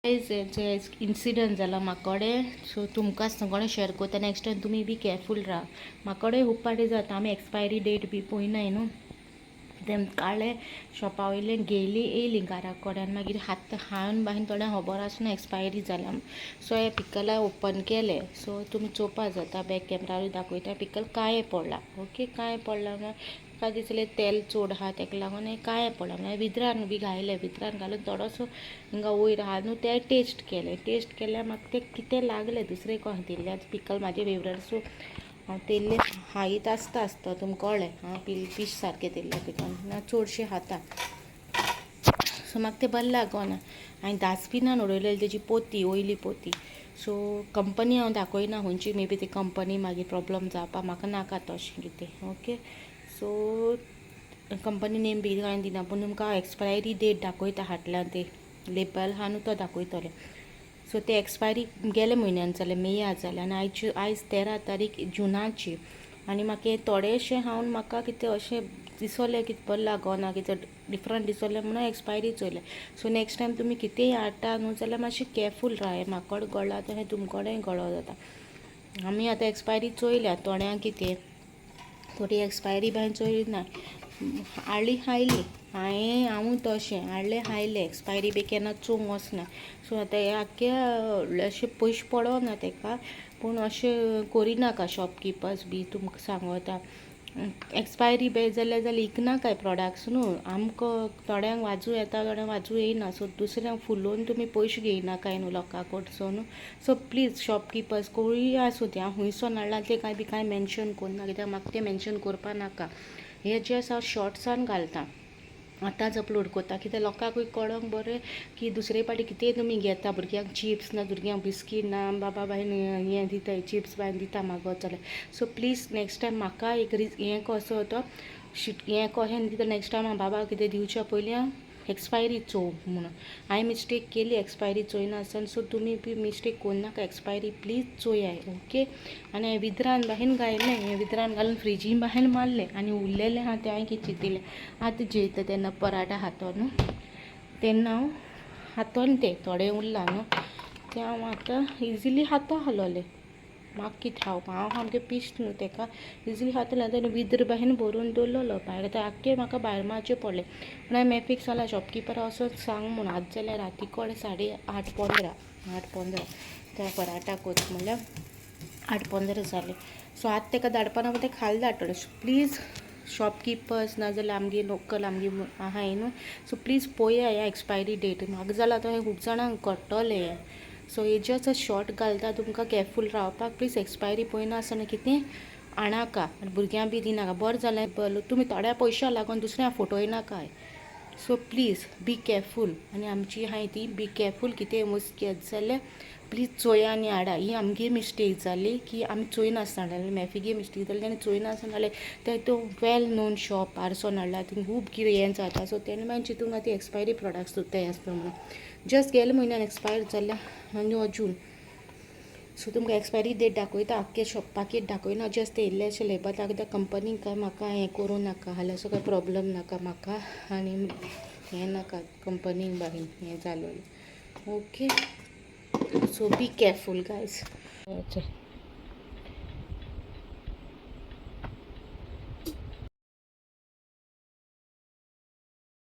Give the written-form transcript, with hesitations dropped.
जे इन्सिडंट जाला म्हाकोडे, सो तुमकां सगळें शेअर करता. नेक्स्ट टायम तुमी बी केअरफूल राहा. म्हाकोडे खूब पाटी जाता आमी एक्सपायरी डेट बी पळयनाय न्हू, तें काडलें शॉपा वयलें गेली येयली घरा कडेन, मागीर हाडून बाहेन थोड्यांक खबर आसना एक्सपायरी जाल्या. सो हे पिकला ओपन केलें. सो तुमी चोवपा जाता, बॅक कॅमेरारूय दाखयता. पिकल काळें पडला. ओके, काळें पडला म्हाका दिसलें तेल चड आहा तेका लागून हें काळें पडला. मागीर भितरान बी घायलें, भितरान घालून थोडोसो हिंगा वयर आहा न्हू तें टेस्ट केलें म्हाका तें कितें लागलें दुसरें कशें दिल्लें. पिकल म्हाजें फेवरेट, सो हांव तेल्लें हायत आसता तुमकां कळ्ळें. हांव पीश सारकें तेल्लें पिकल ना चडशें खाता. सो म्हाका तें बरें लागोना. हांवें डास्टबिनान उडयलेली तेजी पोती, वयली पोती. सो कंपनी हांव दाखयना खंयची, मे बी ती कंपनी मागीर प्रॉब्लम जावपा म्हाका नाका तशें कितें. ओके, सो कंपनी नेम बी कांय दिना, पूण तुमकां एक्सपायरी डेट दाखयता हाटल्यान ते लेबल आहा न्हू तो दाखयतलें. सो ते एक्सपायरी गेले म्हयन्यान जालें, मेयाक जालें आनी आयज 13 तारीख जुनाची. आनी म्हाका हे थोडेशें खावन म्हाका कितें अशें दिसलें कितें बरें लागोना, कितें डिफरंट दिसलें म्हणून एक्सपायरी चोयलें. सो नेक्स्ट टायम तुमी कितेंय हाडटा न्हू जाल्यार मातशें केअरफूल राहा. हें म्हाकोडे गळ्ळा तें तुमकोडेय गळो जाता. आमी आतां एक्सपायरी चोयल्या, थोड्यांक कितें थोडी एक्सपायरी भायर चोयली ना. हाडली खायली, हांवूय तशें हाडलें खायलें, एक्सपायरी बी केन्ना चोवंक वचना. सो आतां हें आख्खें अशें पयशे पडोना तेका, पूण अशें करिनाका शॉपकिपर्स बी. तुमकां सांगता एक्सपायरी बी जाल्यार इकनाकाय प्रोडक्ट्स न्हू. आमकां थोड्यांक वाजू येता, थोड्यांक वाजू येयना. सो दुसऱ्यांक फुलोवन तुमी पयशे घेयनाकाय न्हू लोकां कडसून. सो प्लीज शॉपकिपर्स कोणूय आसूं तें, हांव खुंयसून हाडलां तें कांय मेन्शन करना, कित्याक म्हाका तें मेन्शन करपा नाका. हे जस्ट हांव शॉर्ट्सान घालता, आतांच अपलोड करता, कित्याक लोकांकूय कळोंक बरें की दुसरे पाटी कितेंय तुमी घेता. भुरग्यांक चिप्स ना, भुरग्यांक बिस्कीट ना, बाबा बायन हें दिताय चिप्स बायन दिता मागोत जाल्यार. सो प्लीज नेक्स्ट टायम म्हाका एक हें कसो तो हें कशें दिता. नेक्स्ट टायम हांव बाबा कितें दिवच्या पयलीं हांव एक्सपायरी चोव म्हणून. हांवें मिस्टेक केली एक्सपायरी चोयना आसतना. सो तुमी बी मिस्टेक करनाका, एक्सपायरी प्लीज चोयाय. ओके, आनी हांवें भितरान बाहेन घायलें, हें भितरान घालून फ्रिजीन बाहेन मारलें आनी उरलेलें आहा तें हांवें कितें चिंतिल्लें. आतां जेयता तेन्ना पराठा खातो न्हू, तेन्ना हांव हातोन तें थोडें उरलां न्हू तें हांव आतां इजिली खाता आहलोलें. म्हाका कितें खावपा, हांव सामकें पीश न्हू तेका इजिली खातालें. आतां भितर बाहेन भरून दवरलेलो भायर, आतां आख्खें म्हाका भायर मारचें पडलें. पूण हांवें मॅफिक्स जाल्यार शॉपकिपरा वचून सांग म्हणून. आतां जाल्यार राती कडेन 8:15 त्या पराठा कोच म्हणल्यार 8:15 जालें. सो आतां तेका धाडपाना तें खाली धाडटलें. प्लीज शॉपकिपर्स नाजाल्यार आमगे लोकल आमगे आहाय न्हू, सो प्लीज पळया ह्या एक्सपायरी डेट. म्हाका जाल्यार तो खूब जाणांक कळटलें हें. सो हे जस्ट शॉर्ट घालता तुमकां केअरफूल रावपाक. प्लीज एक्सपायरी पळयना आसतना कितें आणाका आनी भुरग्यांक बी दिनाका. बरें जालें तुमी थोड्या पयशां लागून दुसऱ्यांक फटयनाकाय. So please be careful. आनी आमची आहाय ती बी केअरफूल. कितेंय वस्त घेत जाल्यार प्लीज चोया आनी हाडा. ही आमगे मिस्टेक जाली की आमी चोयनासतना हाडलें. मॅफिगे मिस्टेक जाली तेणें चोयनासतना हाडलें. तें तो वेल नोन शॉप आरसोन हाडला, थिंगा खूब कितें हें जाता. सो तेणें मागीर चिंतूंक ती एक्सपायरी प्रोडक्ट्स सुद्दां आसता म्हणून. जस्ट गेले म्हयन्यान एक्सपायर जाल्यार आनी हो जून. सो तुमकां एक्सपायरी डेट दाखयता, आख्खें शॉप पाकीट दाखयना, जस्ट इल्लेशें लेबल दाखयता. कंपनीक काय म्हाका हें करूं नाका, हाल्यार काय प्रॉब्लम नाका म्हाका आनी हें नाका कंपनीक बारीन हें जालेलें. ओके, सो बी केअरफूल गायज.